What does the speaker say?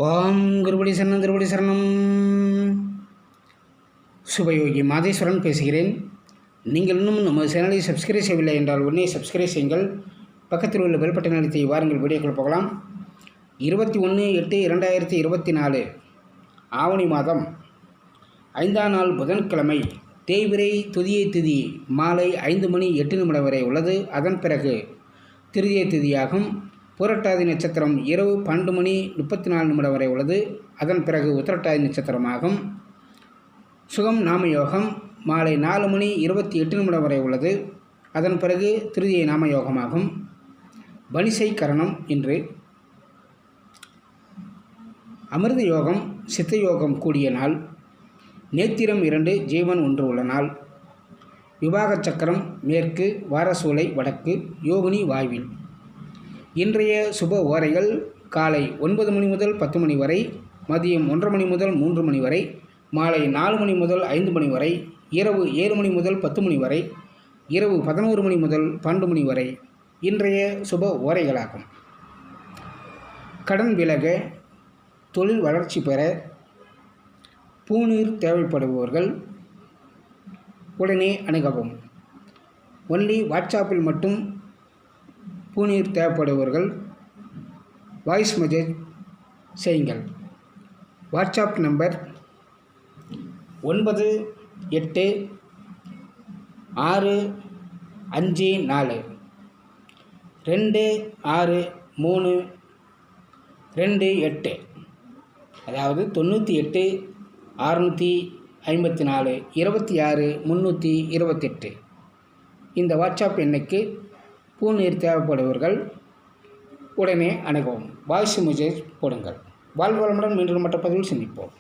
ஓம் குருபடி சரணம் திருபடி சரணம். சுபயோகி மாதேஸ்வரன் பேசுகிறேன். நீங்கள் இன்னும் நம்ம சேனலை சப்ஸ்கிரைப் செய்யவில்லை என்றால் உடனே சப்ஸ்கிரைப் செய்யுங்கள். பக்கத்தில் உள்ள பெல் பட்டன் அழுத்தி வாருங்கள் வீடியோக்கள் போகலாம். 21/8/2024 ஆவணி மாதம் 5ஆம் நாள் புதன்கிழமை தேய்பிறை துதியை திதி மாலை 5:08 வரை உள்ளது. அதன் பிறகு திருதியை திதியாகும். புரட்டாதி நட்சத்திரம் இரவு 12:34 வரை உள்ளது. அதன் பிறகு உத்திரட்டாதி நட்சத்திரமாகும். சுகம் நாமயோகம் மாலை 4:28 வரை உள்ளது. அதன் பிறகு திருதியை நாமயோகமாகும். பனிசை கரணம் இன்று. அமிர்த யோகம் சித்த யோகம் கூடிய நாள். நேத்திரம் 2 ஜீவன் 1 உள்ள நாள். விவாக சக்கரம் மேற்கு, வாரசூலை வடக்கு, யோகினி வாய்வில். இன்றைய சுப ஓரைகள் காலை 9 மணி முதல் 10 மணி வரை, மதியம் 1:30 மணி முதல் 3 மணி வரை, மாலை 4 மணி முதல் 5 மணி வரை, இரவு 7 மணி முதல் 10 மணி வரை, இரவு 11 மணி முதல் 12 மணி வரை இன்றைய சுப ஓரைகளாகும். கடன் விலக, தொழில் வளர்ச்சி பெற, பூநீர் தேவைப்படுபவர்கள் உடனே அணுகவும். ஒன்லி வாட்ஸ்அப்பில் மட்டும் பூநீர் தேவைப்படுபவர்கள் வாய்ஸ் மெசேஜ் செய்யுங்கள். வாட்ஸ்அப் நம்பர் 9865426328, அதாவது 98 654 26 328. இந்த வாட்ஸ்அப் எண்ணுக்கு பூநீர் தேவைப்படுபவர்கள் உடனே அணுகவும். வாய்ஸ் மெசேஜ் போடுங்கள். வாழ்வளமுடன் மீண்டும் மற்ற பதிவில் சந்திப்போம்.